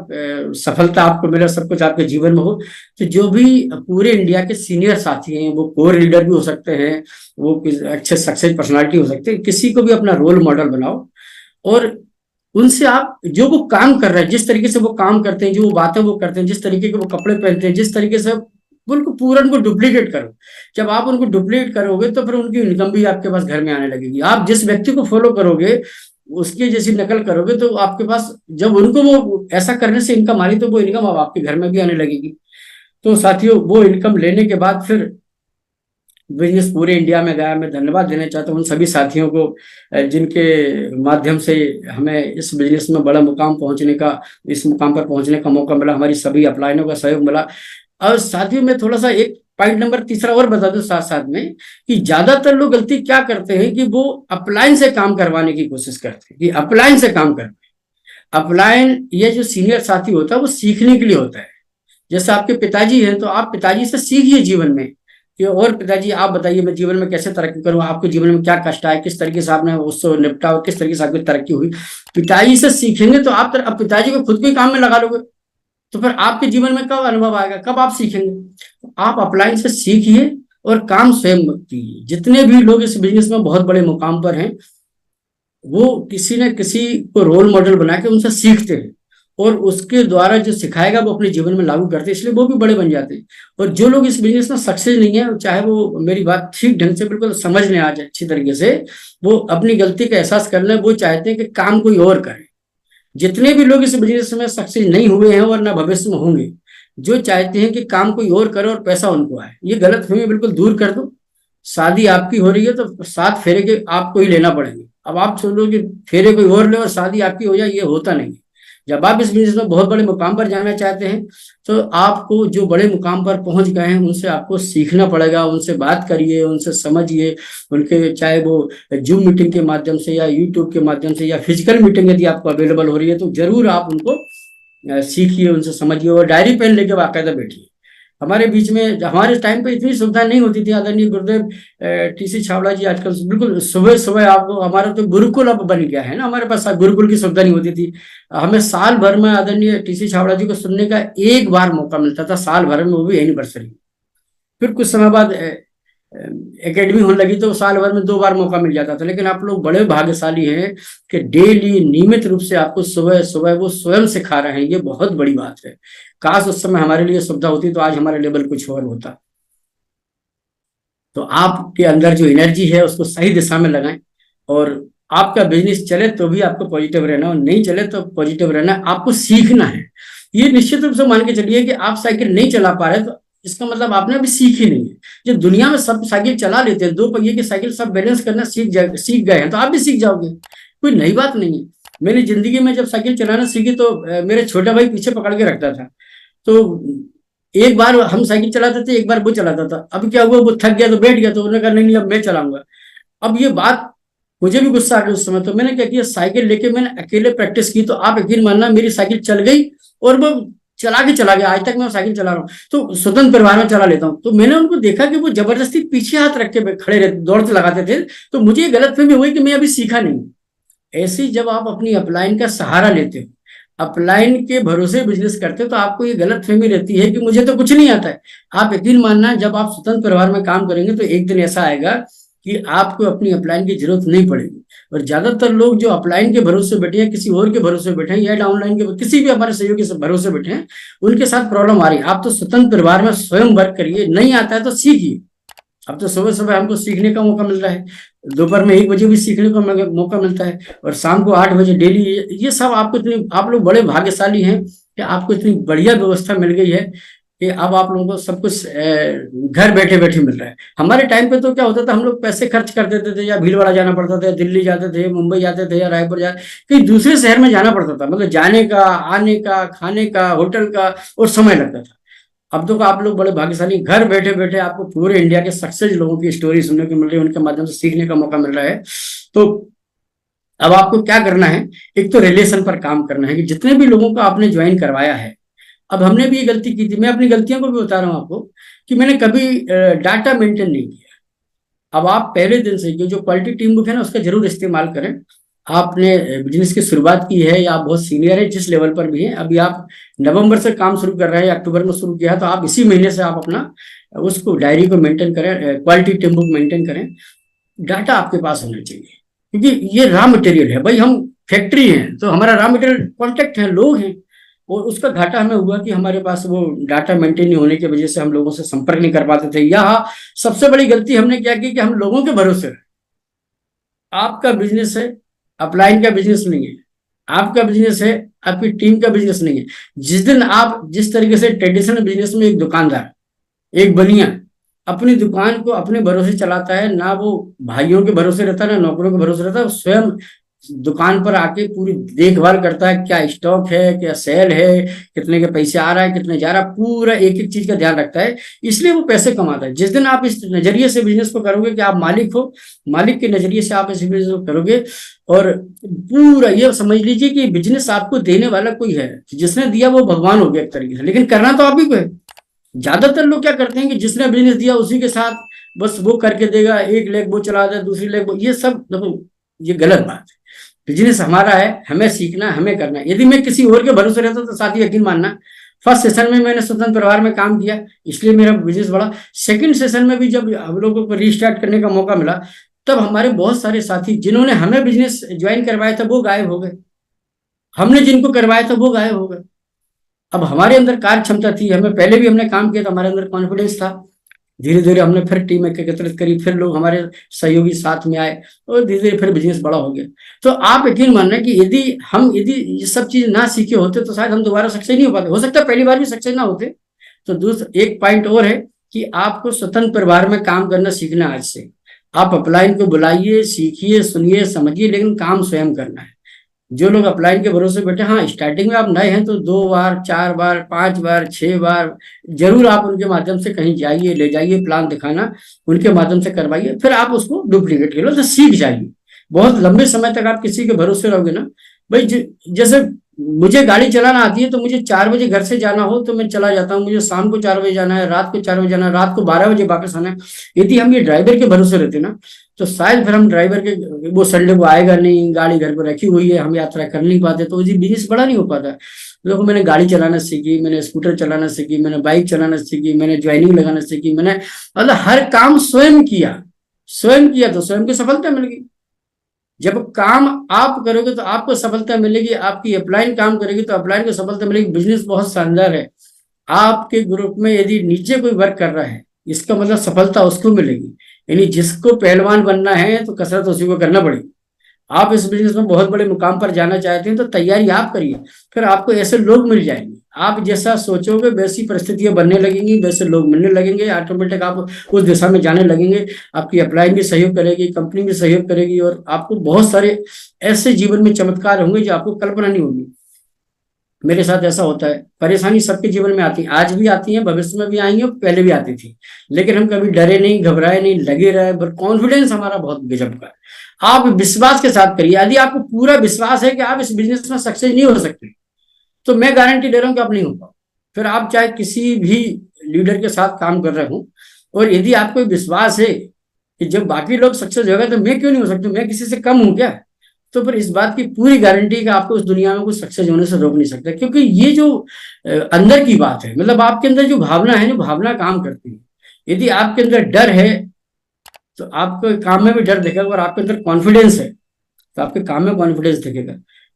सफलता आपको मिले, सब कुछ आपके जीवन में हो। तो जो भी पूरे इंडिया के सीनियर साथी हैं, वो कोर लीडर भी हो सकते हैं, वो अच्छे सक्सेस पर्सनालिटी हो सकते हैं, किसी को भी अपना रोल मॉडल बनाओ और उनसे आप, जो वो काम कर रहे हैं, जिस तरीके से वो काम करते हैं, जो वो बातें वो करते हैं, जिस तरीके के वो कपड़े पहनते हैं, जिस तरीके से उनको पूरा उनको डुप्लीकेट करो। जब आप उनको डुप्लीकेट करोगे तो फिर उनकी इनकम भी आपके पास घर में आने लगेगी। आप जिस व्यक्ति को फॉलो करोगे, उसकी जैसी नकल करोगे, तो आपके पास जब उनको वो ऐसा करने से इनकम आ रही, तो वो इनकम अब आपके घर में भी आने लगेगी। तो साथियों, वो इनकम लेने के बाद फिर बिजनेस पूरे इंडिया में गया। मैं धन्यवाद देना चाहता हूँ उन सभी साथियों को जिनके माध्यम से हमें इस बिजनेस में बड़ा मुकाम पहुंचने का, इस मुकाम पर पहुंचने का मौका मिला, हमारी सभी अपलाइनों का सहयोग मिला। और साथियों, मैं थोड़ा सा एक पॉइंट नंबर तीसरा और बता दूं साथ साथ में, कि ज्यादातर लोग गलती क्या करते हैं कि वो अपलाइन से काम करवाने की कोशिश करते हैं, कि अपलाइन से काम कर। अपलाइन, ये जो सीनियर साथी होता है वो सीखने के लिए होता है। जैसे आपके पिताजी हैं, तो आप पिताजी से सीखिए जीवन में कि और पिताजी आप बताइए मैं जीवन में कैसे तरक्की करूँ, आपके जीवन में क्या कष्ट आए, किस तरीके से आपने उससे निपटा, किस तरीके से आपकी तरक्की हुई। पिताजी से सीखेंगे तो आप अब पिताजी को खुद को ही काम में लगा लोगे, तो फिर आपके जीवन में कब अनुभव आएगा, कब आप सीखेंगे। आप अपलाइन से सीखिए और काम स्वयं कीजिए। जितने भी लोग इस बिजनेस में बहुत बड़े मुकाम पर हैं, वो किसी न किसी को रोल मॉडल बना के उनसे सीखते हैं, और उसके द्वारा जो सिखाएगा वो अपने जीवन में लागू करते हैं, इसलिए वो भी बड़े बन जाते हैं। और जो लोग इस बिजनेस में सक्सेस नहीं है, चाहे वो मेरी बात ठीक ढंग से बिल्कुल समझने आ जाए अच्छी तरीके से, वो अपनी गलती का एहसास कर ले, वो चाहते हैं कि काम कोई और करे। जितने भी लोग इस बिजनेस में सक्सेस नहीं हुए हैं और ना भविष्य में होंगे, जो चाहते हैं कि काम कोई और करे और पैसा उनको आए, ये गलतफहमी बिल्कुल दूर कर दो। शादी आपकी हो रही है तो 7 फेरे के आपको ही लेना पड़ेंगे। अब आप सोचो कि फेरे कोई और ले और शादी आपकी हो जाए, ये होता नहीं है। जब आप इस बिजनेस में बहुत बड़े मुकाम पर जाना चाहते हैं, तो आपको जो बड़े मुकाम पर पहुंच गए हैं उनसे आपको सीखना पड़ेगा। उनसे बात करिए, उनसे समझिए, उनके चाहे वो जूम मीटिंग के माध्यम से या यूट्यूब के माध्यम से या फिजिकल मीटिंग यदि आपको अवेलेबल हो रही है, तो जरूर आप उनको सीखिए, उनसे समझिए और डायरी पेन लेके बाकायदा बैठिए। हमारे बीच में, हमारे टाइम पे इतनी सुविधा नहीं होती थी। आदरणीय गुरुदेव टीसी छाबड़ा जी आजकल बिल्कुल सुबह सुबह आपको, हमारा तो गुरुकुल अब बन गया है ना, हमारे पास गुरुकुल की सुविधा नहीं होती थी। हमें साल भर में आदरणीय टीसी छाबड़ा जी को सुनने का एक बार मौका मिलता था, साल भर में, वो भी एनिवर्सरी। फिर कुछ समय बाद एकेडमी होने लगी तो साल भर में 2 बार मौका मिल जाता था। लेकिन आप लोग बड़े भाग्यशाली हैं कि डेली नियमित रूप से आपको सुबह सुबह वो स्वयं सिखा रहे हैं, ये बहुत बड़ी बात है। काश उस समय हमारे लिए सुविधा होती तो आज हमारा लेवल कुछ और होता। तो आपके अंदर जो एनर्जी है उसको सही दिशा में लगाएं, और आपका बिजनेस चले तो भी आपको पॉजिटिव रहना, और नहीं चले तो पॉजिटिव रहना। आपको सीखना है। ये निश्चित रूप से मान के चलिए कि आप साइकिल नहीं चला पा रहे, तो इसका मतलब आपने अभी सीखी नहीं है। जो दुनिया में सब साइकिल चला लेते हैं, 2 पहिए की साइकिल सब बैलेंस करना सीख गए हैं, तो आप भी सीख जाओगे। कोई नई बात नहीं है। मैंने जिंदगी में जब साइकिल चलाना सीखी तो मेरे छोटा भाई पीछे पकड़ के रखता था, तो एक बार हम साइकिल चलाते थे, एक बार वो चलाता था। अब क्या हुआ, वो थक गया तो बैठ गया, तो उन्होंने कहा नहीं अब मैं चलाऊंगा। अब ये बात, मुझे भी गुस्सा आ गया उस समय। तो मैंने क्या किया, साइकिल लेके मैंने अकेले प्रैक्टिस की, तो आप यकीन मानना मेरी साइकिल चल गई और वो चला गया, आज तक मैं साइकिल चला रहा हूँ, तो स्वतंत्र परिवार में चला लेता हूँ। तो मैंने उनको देखा कि वो जबरदस्ती पीछे हाथ रख के खड़े रहते, दौड़ते लगाते थे। तो मुझे ये गलतफहमी हुई कि मैं अभी सीखा नहीं। ऐसे ही जब आप अपनी अपलाइन का सहारा लेते हो, अपलाइन के भरोसे बिजनेस करते हो, तो आपको ये गलत फहमी रहती है कि मुझे तो कुछ नहीं आता है। आप यकीन मानना, जब आप स्वतंत्र परिवार में काम करेंगे तो एक दिन ऐसा आएगा कि आपको अपनी अपलाइन की जरूरत नहीं पड़ेगी। और ज्यादातर लोग जो अपलाइन के भरोसे बैठे हैं, किसी और के भरोसे बैठे हैं, या डाउनलाइन के किसी भी हमारे सहयोगी से भरोसे बैठे हैं, उनके साथ प्रॉब्लम आ रही है। आप तो स्वतंत्र परिवार में स्वयं वर्क करिए, नहीं आता है तो सीखिए। अब तो सुबह सुबह हमको सीखने का मौका मिल रहा है, दोपहर में 1 बजे भी सीखने का मौका मिलता है, और शाम को 8 बजे डेली। ये सब आपको इतनी, आप लोग बड़े भाग्यशाली हैं कि आपको इतनी बढ़िया व्यवस्था मिल गई है कि अब आप लोगों को सब कुछ घर बैठे बैठे मिल रहा है। हमारे टाइम पे तो क्या होता था, हम लोग पैसे खर्च कर देते थे, या भीलवाड़ा जाना पड़ता था, दिल्ली जाते थे, मुंबई जाते थे, या रायपुर जाते, कहीं दूसरे शहर में जाना पड़ता था, मतलब जाने का, आने का, खाने का, होटल का, और समय लगता था। अब तो आप लोग बड़े भाग्यशाली, घर बैठे बैठे आपको पूरे इंडिया के सक्सेस लोगों की स्टोरी सुनने को मिल रही है, उनके माध्यम से सीखने का मौका मिल रहा है। तो अब आपको क्या करना है, एक तो रिलेशन पर काम करना है कि जितने भी लोगों को आपने ज्वाइन करवाया है। अब हमने भी ये गलती की थी, मैं अपनी गलतियों को भी बता रहा हूँ आपको, कि मैंने कभी डाटा मेंटेन नहीं किया। अब आप पहले दिन से जो क्वालिटी टीम बुक है ना, उसका जरूर इस्तेमाल करें। आपने बिजनेस की शुरुआत की है, या आप बहुत सीनियर है, जिस लेवल पर भी है, अभी आप नवंबर से काम शुरू कर रहे हैं या अक्टूबर में शुरू किया है, तो आप इसी महीने से आप अपना उसको डायरी को मेंटेन करें, क्वालिटी टीम बुक मेंटेन करें। डाटा आपके पास होना चाहिए, क्योंकि ये रॉ मटेरियल है भाई। हम फैक्ट्री हैं तो हमारा रॉ मटेरियल कॉन्टेक्ट है, लोग हैं। और उसका घाटा हमें हुआ कि हमारे पास वो डाटा मेंटेन नहीं होने की वजह से हम लोगों से संपर्क नहीं कर पाते थे। या सबसे बड़ी गलती हमने क्या की कि हम लोगों के भरोसे रहे। आपका बिजनेस है, अपलाइन का बिजनेस नहीं है। आपका बिजनेस है, आपकी टीम का बिजनेस नहीं है। जिस दिन आप, जिस तरीके से ट्रेडिशनल बिजनेस में एक दुकानदार, एक बनिया अपनी दुकान को अपने भरोसे चलाता है, ना वो भाइयों के भरोसे रहता है, ना नौकरों के भरोसे रहता है, स्वयं दुकान पर आके पूरी देखभाल करता है, क्या स्टॉक है, क्या सेल है, कितने के पैसे आ रहा है, कितने जा रहा है, पूरा एक एक चीज का ध्यान रखता है। इसलिए वो पैसे कमाता है। जिस दिन आप इस नजरिए से बिजनेस को करोगे कि आप मालिक हो, मालिक के नजरिए से आप इस बिजनेस को करोगे, और पूरा ये समझ लीजिए कि बिजनेस आपको देने वाला कोई है, जिसने दिया वो भगवान हो गया एक तरीके से, लेकिन करना तो आप ही को है। ज्यादातर लोग क्या करते हैं कि जिसने बिजनेस दिया उसी के साथ बस वो करके देगा, एक लेग वो चला दे, दूसरी लेग वो, ये सब देखो, ये गलत बात है। बिजनेस हमारा है, हमें सीखना, हमें करना है। यदि मैं किसी और के भरोसे रहता तो साथ ही यकीन मानना, फर्स्ट सेशन में मैंने स्वतंत्र परिवार में काम किया, इसलिए मेरा बिजनेस बढ़ा। सेकंड सेशन में भी जब हम लोगों को रीस्टार्ट करने का मौका मिला, तब हमारे बहुत सारे साथी जिन्होंने हमें बिजनेस ज्वाइन करवाया था वो गायब हो गए, हमने जिनको करवाया था वो गायब हो गए। अब हमारे अंदर कार्य क्षमता थी, हमें पहले भी हमने काम किया था, हमारे अंदर कॉन्फिडेंस था। धीरे धीरे हमने फिर टीम एकत्रित करी, फिर लोग हमारे सहयोगी साथ में आए, और धीरे धीरे फिर बिजनेस बड़ा हो गया। तो आप यकीन मानना कि यदि ये सब चीज ना सीखे होते तो शायद हम दोबारा सक्सेस नहीं हो पाते। हो सकता है पहली बार भी सक्सेस ना होते। तो दूसरा एक पॉइंट और है कि आपको स्वतंत्र परिवार में काम करना सीखना आज से। आप अपलाइन को बुलाइए, सीखिए, सुनिए, समझिए, लेकिन काम स्वयं करना है। जो लोग अपलाइन के भरोसे बैठे, हाँ स्टार्टिंग में आप नए हैं तो 2 बार, 4 बार, 5 बार, 6 बार जरूर आप उनके माध्यम से कहीं जाइए, ले जाइए, प्लान दिखाना, उनके माध्यम से करवाइए, फिर आप उसको डुप्लीकेट कर लो तो सीख जाइए। बहुत लंबे समय तक आप किसी के भरोसे रहोगे ना भाई, जैसे मुझे गाड़ी चलाना आती है, तो मुझे 4 बजे घर से जाना हो तो मैं चला जाता हूँ, मुझे शाम को 4 बजे जाना है, रात को 4 बजे जाना है, रात को 12 बजे वापस आना है। यदि हम ये ड्राइवर के भरोसे रहते ना, तो शायद फिर हम ड्राइवर के, वो संडे को आएगा नहीं, गाड़ी घर पर रखी हुई है, हम यात्रा कर नहीं पाते, तो ये बिजनेस बड़ा नहीं हो पाता। देखो मैंने गाड़ी चलाना सीखी, मैंने स्कूटर चलाना सीखी, मैंने बाइक चलाना सीखी, मैंने ज्वाइनिंग लगाना सीखी, मैंने मतलब हर काम स्वयं किया, स्वयं किया, तो स्वयं की सफलता मिल गई। जब काम आप करोगे तो आपको सफलता मिलेगी, आपकी अपलाइन काम करेगी तो अपलाइन को सफलता मिलेगी। बिजनेस बहुत शानदार है। आपके ग्रुप में यदि नीचे कोई वर्क कर रहा है, इसका मतलब सफलता उसको मिलेगी। यानी जिसको पहलवान बनना है तो कसरत उसी को करना पड़ेगी। आप इस बिजनेस में बहुत बड़े मुकाम पर जाना चाहते हैं तो तैयारी आप करिए, फिर आपको ऐसे लोग मिल जाएंगे। आप जैसा सोचोगे वैसी परिस्थितियां बनने लगेंगी, वैसे लोग मिलने लगेंगे, ऑटोमेटिक आप उस दिशा में जाने लगेंगे। आपकी अपलाइन भी सहयोग करेगी, कंपनी भी सहयोग करेगी, और आपको बहुत सारे ऐसे जीवन में चमत्कार होंगे जो आपको कल्पना नहीं होगी। मेरे साथ ऐसा होता है। परेशानी सबके जीवन में आती है, आज भी आती है, भविष्य में भी आएंगे, और पहले भी आती थी, लेकिन हम कभी डरे नहीं, घबराए नहीं, लगे रहे। पर कॉन्फिडेंस हमारा बहुत गजब का है। आप विश्वास के साथ करिए। यदि आपको पूरा विश्वास है कि आप इस बिजनेस में सक्सेस नहीं हो सकते, तो मैं गारंटी दे रहा हूं कि आप नहीं हो पाओ। फिर आप चाहे किसी भी लीडर के साथ काम कर रहे हो, और यदि आपको विश्वास है कि जब बाकी लोग सक्सेस हो गए तो मैं क्यों नहीं हो सकता, मैं किसी से कम हूं क्या, तो फिर इस बात की पूरी गारंटी कि आपको उस दुनिया में कुछ सक्सेस होने से रोक नहीं सकता। क्योंकि ये जो अंदर की बात है, मतलब आपके अंदर जो भावना है, जो भावना काम करती है। यदि आपके अंदर डर है तो आपको काम में भी डर दिखेगा, और आपके अंदर कॉन्फिडेंस है तो आपके काम में कॉन्फिडेंस दिखेगा।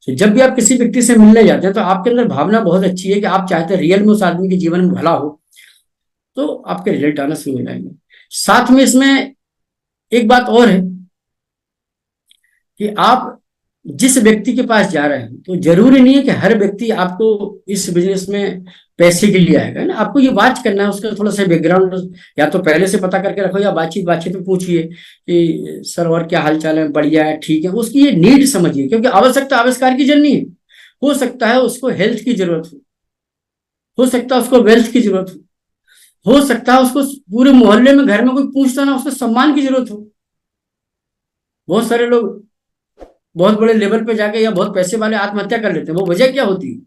तो जब भी आप किसी व्यक्ति से मिलने जाते हैं तो आपके अंदर भावना बहुत अच्छी है कि आप चाहते हैं रियल में उस आदमी के जीवन में भला हो, तो आपके रिजल्ट आना शुरू हो जाएंगे। साथ में इसमें एक बात और है कि आप जिस व्यक्ति के पास जा रहे हैं, तो जरूरी नहीं है कि हर व्यक्ति आपको इस बिजनेस में पैसे के लिए आएगा, है ना। आपको ये बात करना है, उसका थोड़ा सा बैकग्राउंड या तो पहले से पता करके रखो, या बातचीत बातचीत में पूछिए कि सर और क्या हाल चाल है, बढ़िया है, ठीक है। उसकी ये नीड समझिए, क्योंकि आवश्यकता आविष्कार की जरूरत नहीं है। हो सकता है उसको हेल्थ की जरूरत हो सकता है उसको वेल्थ की जरूरत हो सकता है उसको पूरे मोहल्ले में घर में कोई पूछता ना, उसको सम्मान की जरूरत हो। बहुत सारे लोग बहुत बड़े लेवल पे जाके या बहुत पैसे वाले आत्महत्या कर लेते हैं, वो वजह क्या होती है?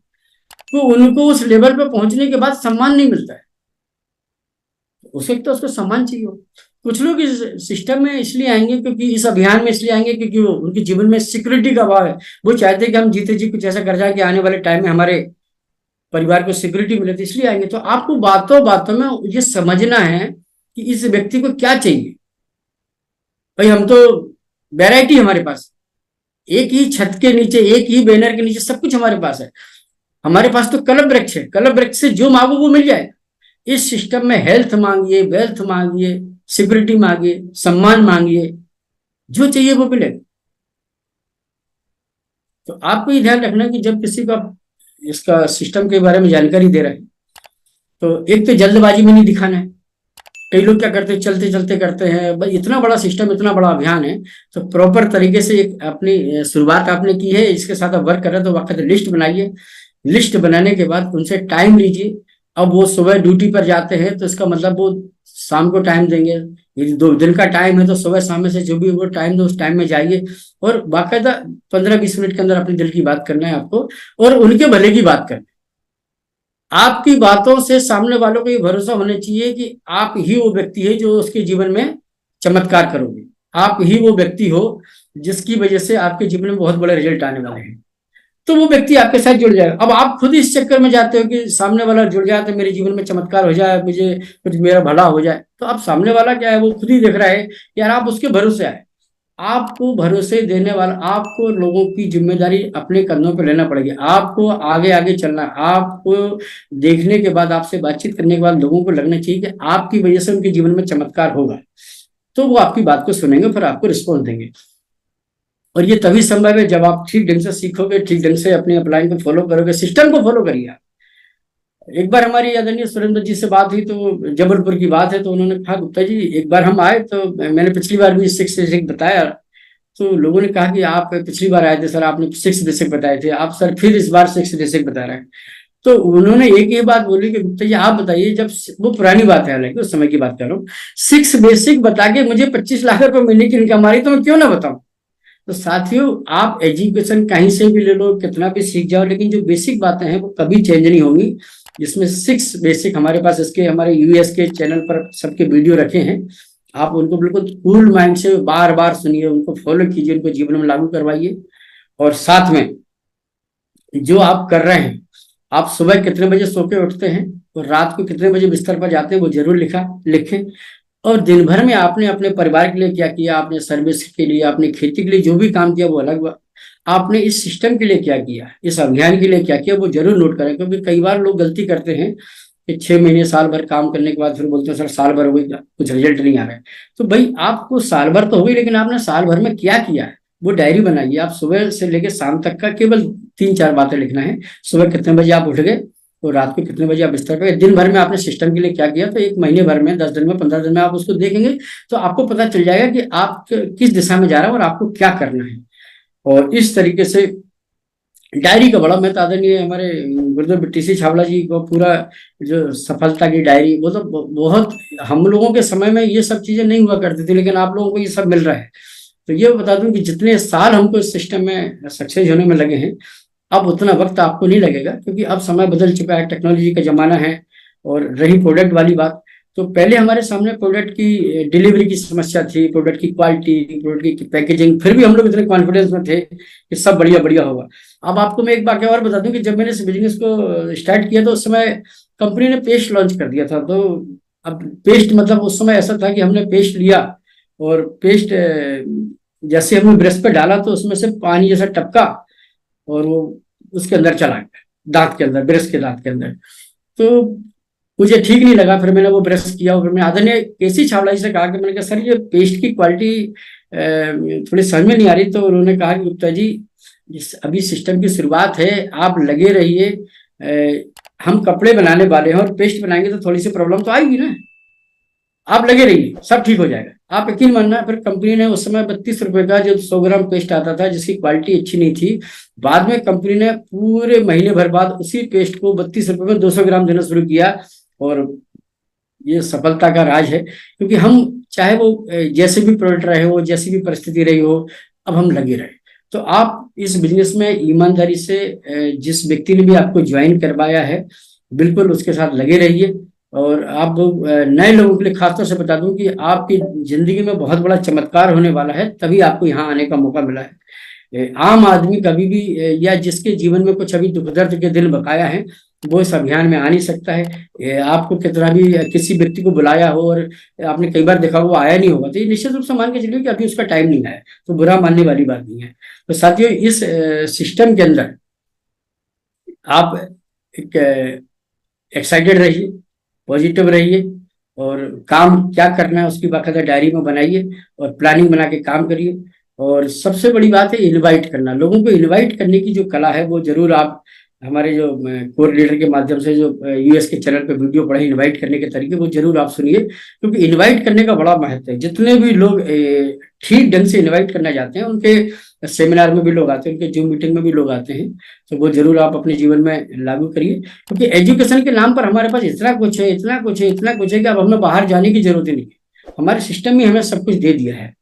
तो उनको उस लेवल पे पहुंचने के बाद सम्मान नहीं मिलता है। उसे तो उसको सम्मान चाहिए हो। कुछ लोग इस सिस्टम में इसलिए आएंगे, क्योंकि इस अभियान में इसलिए आएंगे क्योंकि वो उनके जीवन में सिक्योरिटी का अभाव है। वो चाहते हैं कि हम जीते जी कुछ ऐसा कर जाए कि आने वाले टाइम में हमारे परिवार को सिक्योरिटी मिले, तो इसलिए आएंगे। तो आपको बातों बातों में ये समझना है कि इस व्यक्ति को क्या चाहिए। भाई हम तो वैरायटी हमारे पास, एक ही छत के नीचे, एक ही बैनर के नीचे सब कुछ हमारे पास है। हमारे पास तो कलम वृक्ष है, कलम वृक्ष से जो मांगो वो मिल जाए। इस सिस्टम में हेल्थ मांगिए, वेल्थ मांगिए, सिक्योरिटी मांगिए, सम्मान मांगिए, जो चाहिए वो मिलेगा। तो आपको ये ध्यान रखना कि जब किसी को आप इसका सिस्टम के बारे में जानकारी दे रहे हैं, तो एक तो जल्दबाजी में नहीं दिखाना है। कई लोग क्या करते हैं, चलते चलते करते हैं। भाई इतना बड़ा सिस्टम, इतना बड़ा अभियान है, तो प्रॉपर तरीके से एक अपनी शुरुआत आपने की है, इसके साथ आप वर्क कर रहे हैं, तो वक्त लिस्ट बनाइए। लिस्ट बनाने के बाद उनसे टाइम लीजिए। अब वो सुबह ड्यूटी पर जाते हैं तो इसका मतलब वो शाम को टाइम देंगे। यदि 2 दिन का टाइम है तो सुबह शाम में से जो भी वो टाइम दो, उस टाइम में जाइए, और बाकायदा 15-20 मिनट के अंदर अपने दिल की बात करना है आपको, और उनके भले की बात करना है। आपकी बातों से सामने वालों को ये भरोसा होना चाहिए कि आप ही वो व्यक्ति है जो उसके जीवन में चमत्कार करोगे। आप ही वो व्यक्ति हो जिसकी वजह से आपके जीवन में बहुत बड़े रिजल्ट आने वाले हैं। तो वो व्यक्ति आपके साथ जुड़ जाएगा। अब आप खुद इस चक्कर में जाते हो कि सामने वाला जुड़ जाए तो मेरे जीवन में चमत्कार हो जाए, मुझे कुछ मेरा भला हो जाए, तो आप सामने वाला क्या है, वो खुद ही देख रहा है यार, आप उसके भरोसे आए। आपको भरोसे देने वाला, आपको लोगों की जिम्मेदारी अपने कंधों पर लेना पड़ेगी। आपको आगे आगे चलना है। आपको देखने के बाद, आपसे बातचीत करने के बाद लोगों को लगना चाहिए कि आपकी वजह से उनके जीवन में चमत्कार होगा, तो वो आपकी बात को सुनेंगे, फिर आपको रिस्पॉन्स देंगे। और ये तभी संभव है जब आप ठीक ढंग से सीखोगे, ठीक ढंग से अपने अपलाइन को फॉलो करोगे, सिस्टम को फॉलो करिए आप। एक बार हमारी आदरणीय सुरेंद्र जी से बात हुई, तो जबलपुर की बात है, तो उन्होंने कहा गुप्ता जी एक बार हम आए, तो मैंने पिछली बार भी 6 बेसिक बताया, तो लोगों ने कहा कि आप पिछली बार आए थे सर, आपने 6 बेसिक बताए थे, आप सर फिर इस बार 6 बेसिक बता रहे हैं। तो उन्होंने एक ही बात बोली कि गुप्ता जी आप बताइए, जब वो पुरानी बात है, हालांकि उस समय की बात कर रहा हूँ, 6 बेसिक बता के मुझे 25 लाख रुपए महीने की इनकम आ रही, तो मैं क्यों ना बताऊं। तो साथियों, आप एजुकेशन कहीं से भी ले लो, कितना भी सीख जाओ, लेकिन जो बेसिक बातें हैं वो कभी चेंज नहीं होंगी। जिसमें 6 बेसिक हमारे पास, इसके हमारे यूएस के चैनल पर सबके वीडियो रखे हैं। आप उनको बिल्कुल कूल माइंड से बार बार सुनिए, उनको फॉलो कीजिए, उनको जीवन में लागू करवाइए। और साथ में जो आप कर रहे हैं, आप सुबह कितने बजे सो के उठते हैं और रात को कितने बजे बिस्तर पर जाते हैं, वो जरूर लिखें। और दिन भर में आपने अपने परिवार के लिए क्या किया, आपने सर्विस के लिए, आपने खेती के लिए जो भी काम किया वो अलग हुआ, आपने इस सिस्टम के लिए क्या किया, इस अभियान के लिए क्या किया, वो जरूर नोट करें। क्योंकि कई बार लोग गलती करते हैं कि 6 महीने साल भर काम करने के बाद फिर बोलते हैं सर साल भर हो गई, कुछ रिजल्ट नहीं आ रहा है। तो भाई आपको साल भर तो हो गई, लेकिन आपने साल भर में क्या किया है वो डायरी बनाइए। आप सुबह से लेकर शाम तक का केवल 3-4 बातें लिखना है। सुबह कितने बजे आप उठ गए और रात को कितने बजे आप बिस्तर पे, दिन भर में आपने सिस्टम के लिए क्या किया। तो 1 महीने भर में, 10 दिन में, 15 दिन में आप उसको देखेंगे तो आपको पता चल जाएगा कि आप किस दिशा में जा रहे हैं और आपको क्या करना है। और इस तरीके से डायरी का बड़ा महत्व। आदरणीय हमारे गुरुदेव टीसी छावला जी को पूरा जो सफलता की डायरी, वो तो बहुत, हम लोगों के समय में ये सब चीजें नहीं हुआ करती थी, लेकिन आप लोगों को ये सब मिल रहा है। तो ये बता दूं कि जितने साल हमको इस सिस्टम में सक्सेस होने में लगे हैं, अब उतना वक्त आपको नहीं लगेगा, क्योंकि अब समय बदल चुका है, टेक्नोलॉजी का जमाना है। और रही प्रोडक्ट वाली बात, तो पहले हमारे सामने प्रोडक्ट की डिलीवरी की समस्या थी, प्रोडक्ट की क्वालिटी, प्रोडक्ट की पैकेजिंग, फिर भी हम लोग इतने कॉन्फिडेंस में थे कि सब बढ़िया बढ़िया होगा। अब आपको मैं एक बात और बता दूं कि जब मैंने इस बिजनेस को स्टार्ट किया तो उस समय कंपनी ने पेस्ट लॉन्च कर दिया था। तो अब पेस्ट मतलब उस समय ऐसा था कि हमने पेस्ट लिया और पेस्ट जैसे हमने ब्रश पे डाला तो उसमें से पानी जैसा टपका और वो उसके अंदर चला गया, दांत के अंदर, ब्रश के दांत के अंदर। तो मुझे ठीक नहीं लगा, फिर मैंने वो ब्रश किया और फिर मैंने आदरणीय केसी छाबड़ा जी से कहा कि मैंने कहा सर ये पेस्ट की क्वालिटी थोड़ी समझ में नहीं आ रही। तो उन्होंने कहा कि गुप्ता जी अभी सिस्टम की शुरुआत है, आप लगे रहिए, हम कपड़े बनाने वाले हैं और पेस्ट बनाएंगे तो थोड़ी सी प्रॉब्लम तो आएगी ना, आप लगे रहिए, सब ठीक हो जाएगा। आप यकीन मानना, फिर कंपनी ने उस समय 32 रुपए का जो 100 ग्राम पेस्ट आता था जिसकी क्वालिटी अच्छी नहीं थी, बाद में कंपनी ने पूरे महीने भर बाद उसी पेस्ट को 32 रुपए में 200 ग्राम देना शुरू किया। और ये सफलता का राज है, क्योंकि हम चाहे वो जैसे भी प्रोडक्ट रहे हो, जैसी भी परिस्थिति रही हो, अब हम लगे रहे। तो आप इस बिजनेस में ईमानदारी से जिस व्यक्ति ने भी आपको ज्वाइन करवाया है, बिल्कुल उसके साथ लगे रहिए। और आप नए लोगों के लिए खासतौर से बता दूं कि आपकी जिंदगी में बहुत बड़ा चमत्कार होने वाला है, तभी आपको यहाँ आने का मौका मिला है। आम आदमी कभी भी या जिसके जीवन में कुछ अभी दुख दर्द के दिन बकाया है, वो इस अभियान में आ नहीं सकता है। आपको कितना भी किसी व्यक्ति को बुलाया हो और आपने कई बार देखा वो आया नहीं होगा, तो ये निश्चित रूप से मान के चलिए कि अभी उसका टाइम नहीं आया, तो बुरा मानने वाली बात नहीं है। तो साथियों, इस सिस्टम के अंदर आप एक एक्साइटेड रहिए, पॉजिटिव रहिए, और काम क्या करना है उसकी बाकायदा डायरी में बनाइए और प्लानिंग बना के काम करिए। और सबसे बड़ी बात है इनवाइट करना, लोगों को इनवाइट करने की जो कला है वो जरूर आप हमारे जो कोर लीडर के माध्यम से जो यूएस के चैनल पे वीडियो पढ़े इनवाइट करने के तरीके, वो जरूर आप सुनिए, क्योंकि इनवाइट करने का बड़ा महत्व है। जितने भी लोग ठीक ढंग से इनवाइट करना चाहते हैं, उनके सेमिनार में भी लोग आते हैं, उनके जूम मीटिंग में भी लोग आते हैं, तो वो जरूर आप अपने जीवन में लागू करिए। क्योंकि एजुकेशन के नाम पर हमारे पास इतना कुछ है, इतना कुछ है, इतना कुछ है कि अब हमें बाहर जाने की जरूरत ही नहीं है। हमारे सिस्टम में हमें सब कुछ दे दिया है।